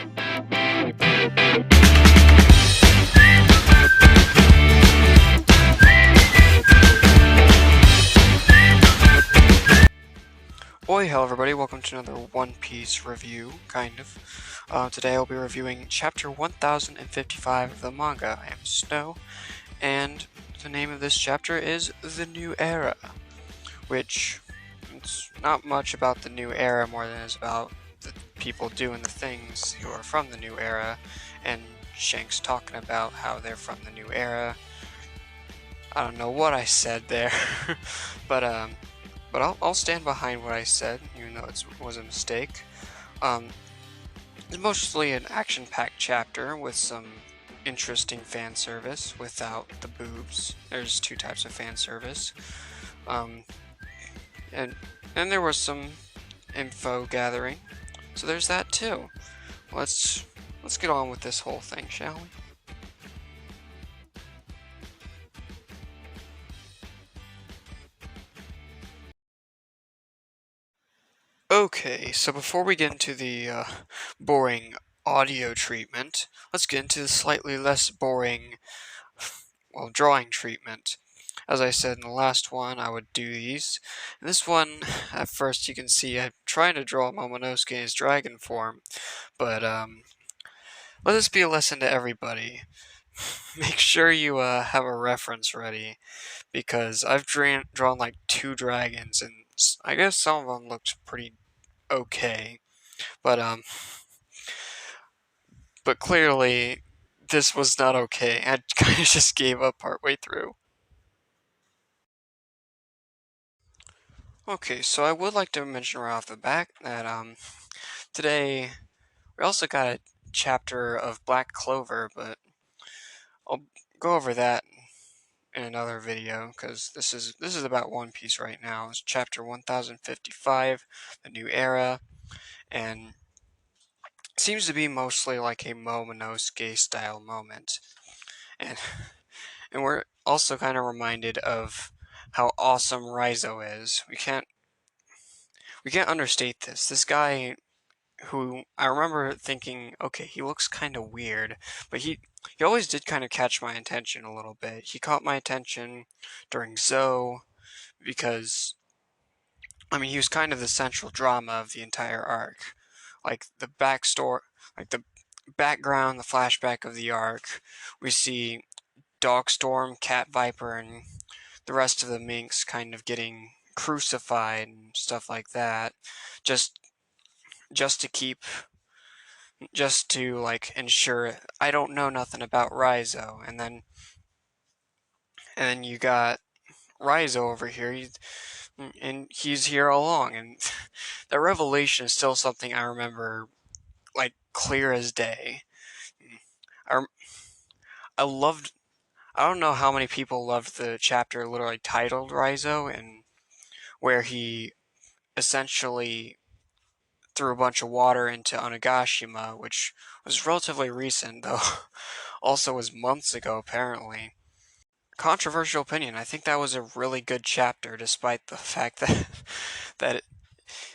Oi, hello everybody, welcome to another One Piece review, kind of. Today I'll be reviewing chapter 1055 of the manga. I am Snow, and the name of this chapter is The New Era, which it's not much about the New Era more than it's about the people doing the things who are from the New Era, and Shanks talking about how they're from the New Era. I don't know what I said there, but I'll stand behind what I said, even though it was a mistake. It's mostly an action-packed chapter with some interesting fan service without the boobs. There's two types of fan service. And there was some info gathering. So there's that too. Let's get on with this whole thing, shall we? Okay, so before we get into the boring audio treatment, let's get into the slightly less boring, well, drawing treatment. As I said in the last one, I would do these. In this one, at first you can see I'm trying to draw Momonosuke in his dragon form, but let this be a lesson to everybody. Make sure you have a reference ready, because I've drawn like 2 dragons, and I guess some of them looked pretty okay, but clearly this was not okay. I kind of just gave up partway through. Okay, so I would like to mention right off the bat that today we also got a chapter of Black Clover, but I'll go over that in another video because this is about One Piece right now. It's chapter 1055, the New Era, and it seems to be mostly like a Momonosuke style moment. And we're also kind of reminded of how awesome Raizo is. We can't understate this. This guy, who I remember thinking, okay, he looks kind of weird, but he always did kind of catch my attention a little bit. He caught my attention during Zoe because, I mean, he was kind of the central drama of the entire arc. Like the backstory, like the background, the flashback of the arc. We see Dogstorm, Cat Viper, and the rest of the minks kind of getting crucified and stuff like that, just to keep, just to like ensure I don't know nothing about Raizo. And then you got Raizo over here, and he's here all along, and that revelation is still something I remember like clear as day. I I loved. I don't know how many people loved the chapter literally titled Raizo, and where he essentially threw a bunch of water into Onigashima, which was relatively recent, though also was months ago, apparently. Controversial opinion. I think that was a really good chapter, despite the fact that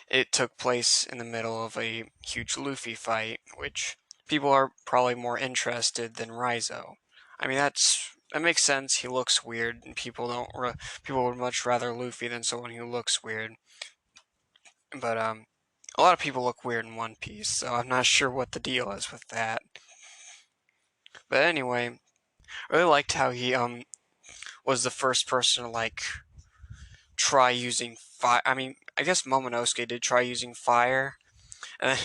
it took place in the middle of a huge Luffy fight, which people are probably more interested than Raizo. I mean, that makes sense. He looks weird, and people would much rather Luffy than someone who looks weird. But a lot of people look weird in One Piece, so I'm not sure what the deal is with that. But anyway, I really liked how he was the first person to like try using fire. I mean, I guess Momonosuke did try using fire, and,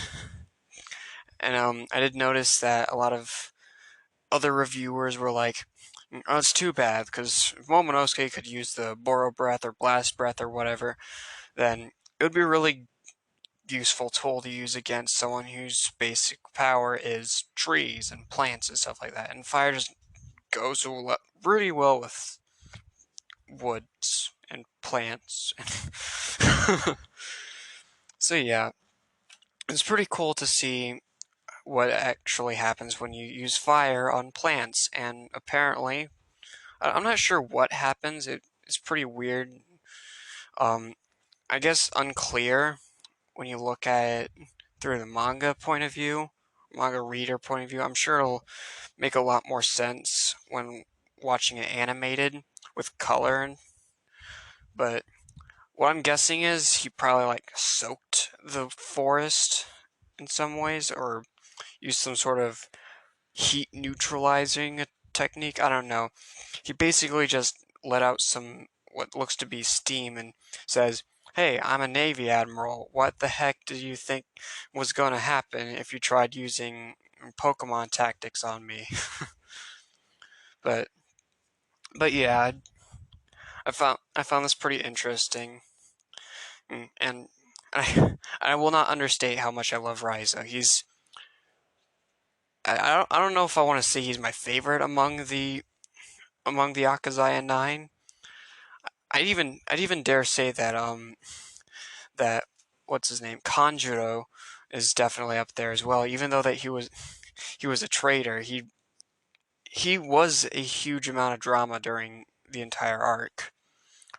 I did notice that a lot of other reviewers were like, "Oh, it's too bad because if Momonosuke could use the Boro Breath or Blast Breath or whatever, then it would be a really useful tool to use against someone whose basic power is trees and plants and stuff like that. And fire just goes really well with woods and plants." So yeah, it's pretty cool to see what actually happens when you use fire on plants. And apparently, I'm not sure what happens. It's pretty weird. I guess unclear when you look at it through the manga point of view, manga reader point of view, I'm sure it'll make a lot more sense when watching it animated with color. But what I'm guessing is he probably like soaked the forest in some ways, or used some sort of heat neutralizing technique. I don't know. He basically just let out some what looks to be steam and says, "Hey, I'm a Navy admiral. What the heck do you think was going to happen if you tried using Pokemon tactics on me?" but but yeah, I found this pretty interesting, and I will not understate how much I love Raizo. I don't know if I want to say he's my favorite among the Akazaya Nine. I'd even dare say that what's his name, Kanjuro, is definitely up there as well. Even though that he was a traitor, he was a huge amount of drama during the entire arc,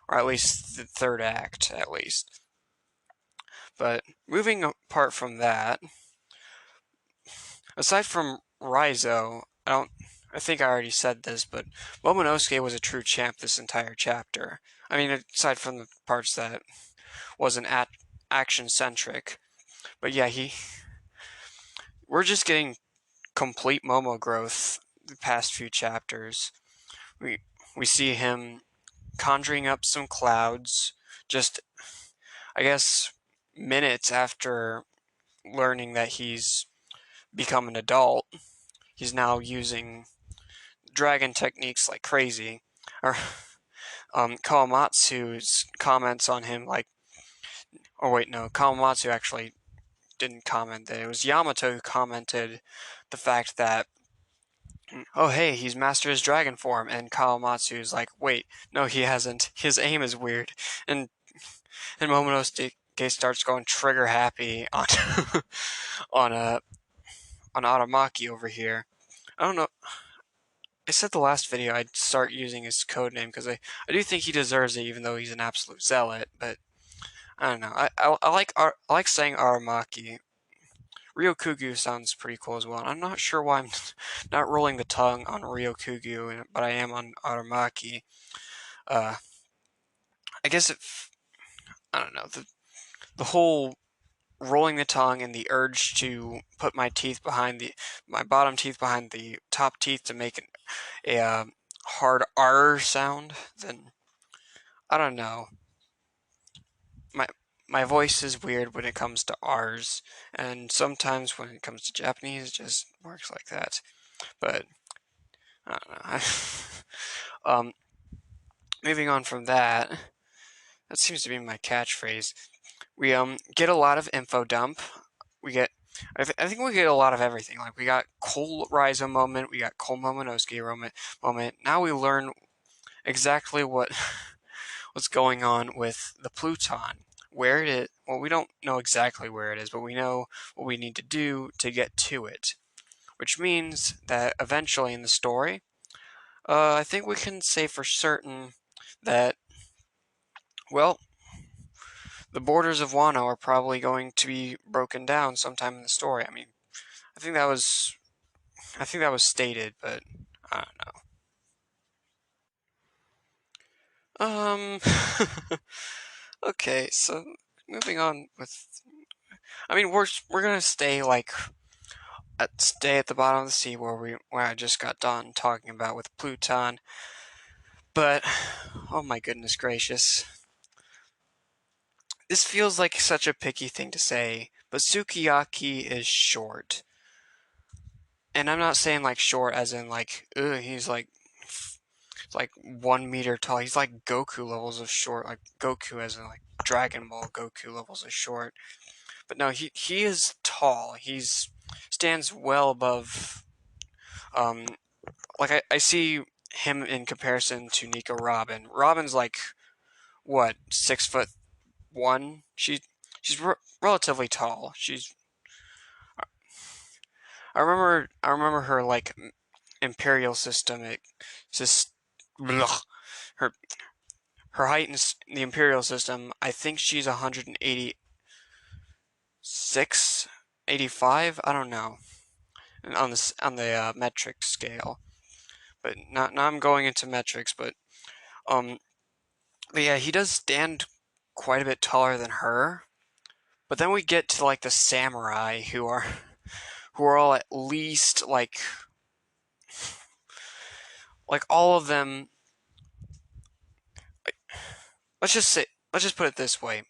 or at least the third act, at least. But moving apart from that, aside from Raizo, I think I already said this, but Momonosuke was a true champ this entire chapter. I mean, aside from the parts that wasn't action centric, but yeah, we're just getting complete Momo growth the past few chapters. We we see him conjuring up some clouds, just I guess minutes after learning that he's become an adult. He's now using dragon techniques like crazy. Or Kawamatsu's comments on him, like, oh wait, no, Kawamatsu actually didn't comment that. It was Yamato who commented the fact that, oh hey, he's mastered his dragon form, and Kawamatsu's like, wait, no, he hasn't. His aim is weird, and Momonosuke starts going trigger happy on on on Aramaki over here. I don't know. I said the last video I'd start using his code name because I do think he deserves it, even though he's an absolute zealot. But I don't know. I like saying Aramaki. Ryokugu sounds pretty cool as well. And I'm not sure why I'm not rolling the tongue on Ryokugu, but I am on Aramaki. Uh, I guess I don't know, the whole rolling the tongue and the urge to put my bottom teeth behind the top teeth to make a hard R sound. Then I don't know. My my voice is weird when it comes to R's, and sometimes when it comes to Japanese, it just works like that. But I don't know. Moving on from that, that seems to be my catchphrase. We get a lot of info dump. We get, I think we get a lot of everything. Like we got Cole Raizo moment, we got Cole Momonosuke moment. Now we learn exactly what's going on with the Pluton. Where it is, well, we don't know exactly where it is, but we know what we need to do to get to it. Which means that eventually in the story, I think we can say for certain that, well, the borders of Wano are probably going to be broken down sometime in the story. I mean, I think that was I think that was stated, but I don't know. Okay, so moving on with, I mean, we're gonna stay at the bottom of the sea where I just got done talking about with Pluton, but oh my goodness gracious, this feels like such a picky thing to say, but Sukiyaki is short. And I'm not saying like short as in like, ugh, he's like 1 meter tall. He's like Goku levels of short, like Goku as in like Dragon Ball Goku levels of short. But no, he is tall. He's stands well above. Um, like I see him in comparison to Nico Robin. Robin's like what 6'1". She's relatively tall. I remember her like imperial system. It just her her height in the imperial system. I think she's 186, 85. I don't know. on the metric scale. But now I'm going into metrics, um, but yeah, he does stand quite a bit taller than her. But then we get to like the samurai who are all at least like all of them. Like, let's just put it this way: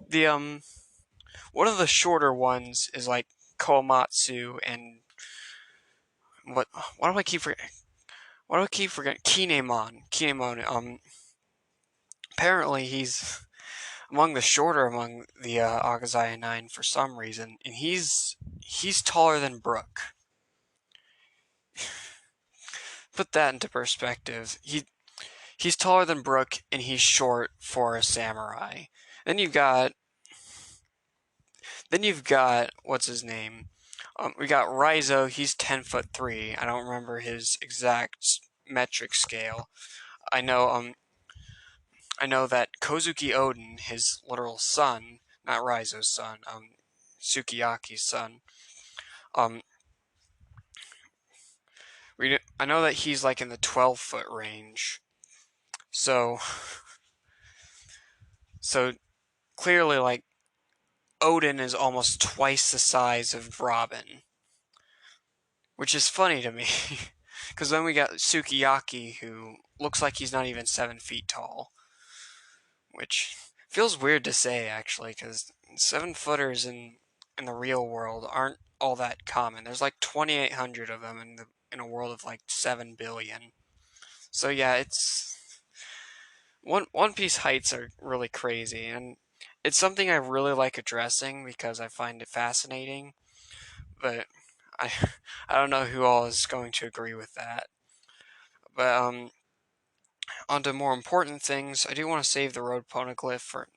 the one of the shorter ones is like Komatsu and what? Why do I keep forgetting? Why do I keep forgetting? Kinemon. Kinemon. Apparently he's among the shorter among the Akazaya Nine for some reason, and he's taller than Brook. Put that into perspective. He's taller than Brook, and he's short for a samurai. Then you've got what's his name? We got Raizo. He's 10'3". I don't remember his exact metric scale. I know I know that Kozuki Oden, his literal son, not Raizo's son, Sukiyaki's son. Um, I know that he's like in the 12-foot range. So so clearly, like, Oden is almost twice the size of Robin, which is funny to me. Because then we got Sukiyaki, who looks like he's not even 7 feet tall, which feels weird to say actually, because 7-footers in the real world aren't all that common. There's like 2,800 of them in a world of like 7 billion. So yeah, it's One Piece heights are really crazy, and it's something I really like addressing because I find it fascinating. But I I don't know who all is going to agree with that. But on to more important things, I do want to save the road poneglyph for,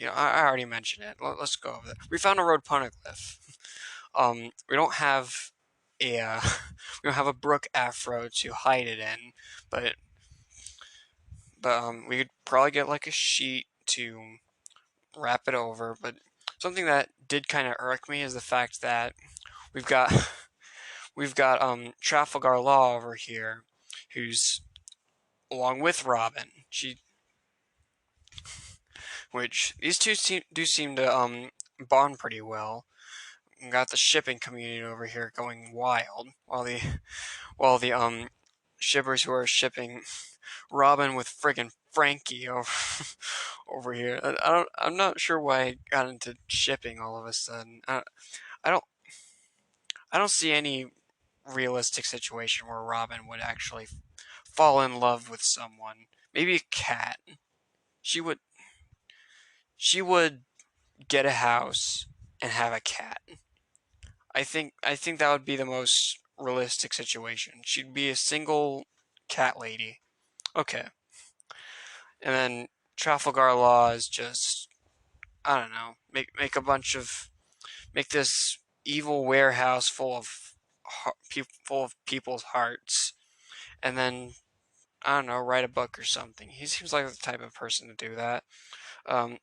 I already mentioned it. Let's go over that. We found a road poneglyph. We don't have we don't have a brook afro to hide it in, but we could probably get like a sheet to wrap it over. But something that did kind of irk me is the fact that we've got Trafalgar Law over here, who's along with Robin. Which these two do seem to bond pretty well. We got the shipping community over here going wild, while the shippers who are shipping Robin with friggin' Frankie over here. I'm not sure why I got into shipping all of a sudden. I don't I don't see any realistic situation where Robin would actually fall in love with someone. Maybe a cat. She would she would get a house and have a cat. I think that would be the most realistic situation. She'd be a single cat lady. Okay. And then Trafalgar Law is just, I don't know, make this evil warehouse full of people's hearts, and then, I don't know, write a book or something. He seems like the type of person to do that. Um,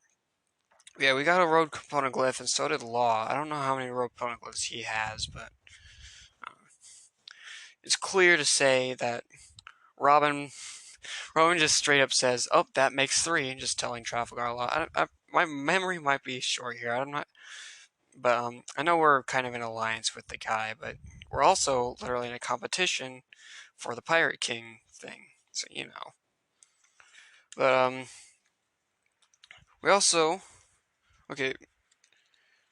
yeah, we got a road poneglyph, and so did Law. I don't know how many road poneglyphs he has, but it's clear to say that Robin Robin just straight up says, "Oh, that makes three," just telling Trafalgar Law. My memory might be short here. I'm not, but I know we're kind of in alliance with the guy, but we're also literally in a competition for the Pirate King thing. So but we also, okay,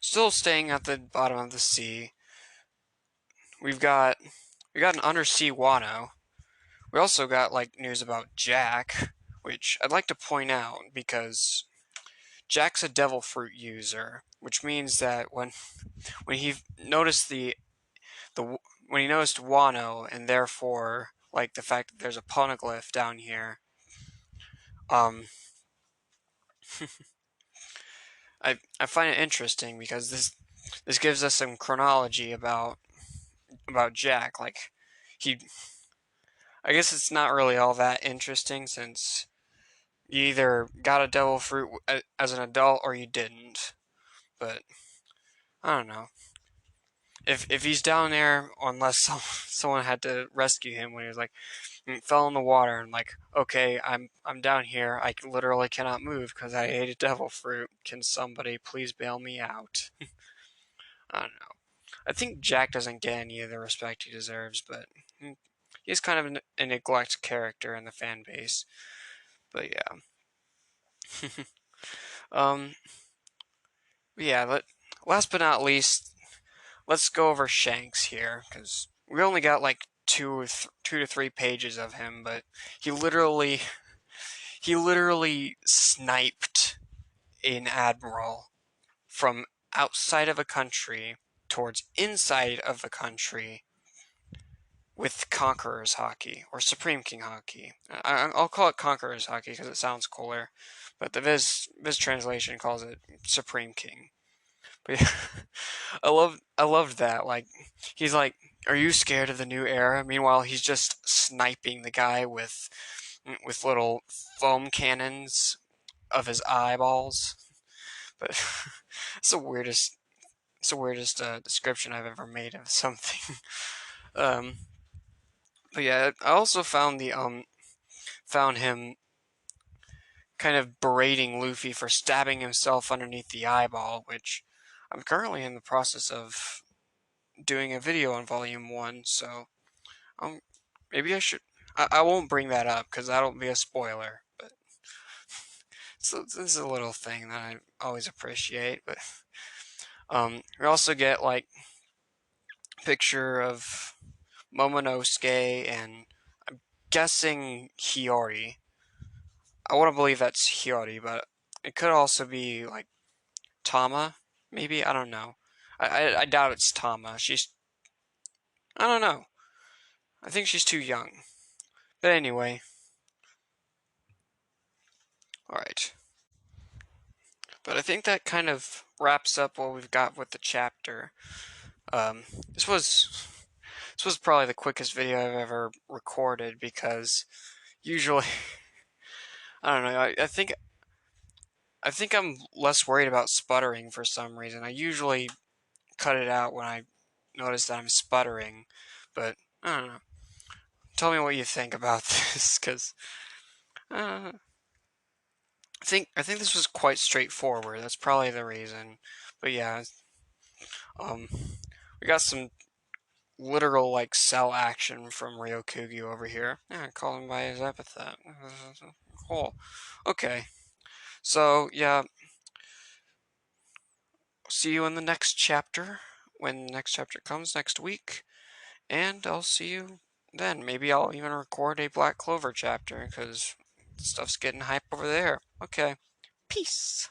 still staying at the bottom of the sea. We've got an undersea Wano. We also got like news about Jack, which I'd like to point out because Jack's a devil fruit user, which means that when he noticed the when he noticed Wano, and therefore like the fact that there's a poneglyph down here, um, I find it interesting because this gives us some chronology about Jack. Like, he, I guess it's not really all that interesting since you either got a devil fruit as an adult or you didn't. But I don't know. if he's down there, unless someone had to rescue him when he was like fell in the water and like, okay, I'm down here. I literally cannot move because I ate a devil fruit. Can somebody please bail me out? I don't know. I think Jack doesn't get any of the respect he deserves, but he's kind of a neglect character in the fan base. But yeah, um, yeah. Last but not least, let's go over Shanks here because we only got like 2 to 3 pages of him, but he literally sniped an admiral from outside of a country towards inside of a country with Conqueror's Haki or Supreme King Haki. I'll call it Conqueror's Haki because it sounds cooler, but the Viz translation calls it Supreme King. But yeah, I loved that. Like he's like, "Are you scared of the new era?" Meanwhile, he's just sniping the guy with little foam cannons of his eyeballs. But it's the weirdest description I've ever made of something. um, but yeah, I also found him kind of berating Luffy for stabbing himself underneath the eyeball, which I'm currently in the process of doing a video on Volume 1, so um, maybe I should. I won't bring that up because that'll be a spoiler, but so this is a little thing that I always appreciate. But we also get like a picture of Momonosuke and I'm guessing Hiyori. I want to believe that's Hiyori, but it could also be like Tama, maybe. I don't know. I doubt it's Tama. I don't know. I think she's too young. But anyway, all right. But I think that kind of wraps up what we've got with the chapter. Um, this was probably the quickest video I've ever recorded because usually I don't know. I think I'm less worried about sputtering for some reason. I usually cut it out when I notice that I'm sputtering, but I don't know. Tell me what you think about this, because uh, I think this was quite straightforward. That's probably the reason. But yeah, um, we got some literal like cell action from Ryokugi over here. Yeah, call him by his epithet. Cool. Okay. So yeah, see you in the next chapter when the next chapter comes next week, and I'll see you then. Maybe I'll even record a Black Clover chapter because stuff's getting hype over there. Okay. Peace.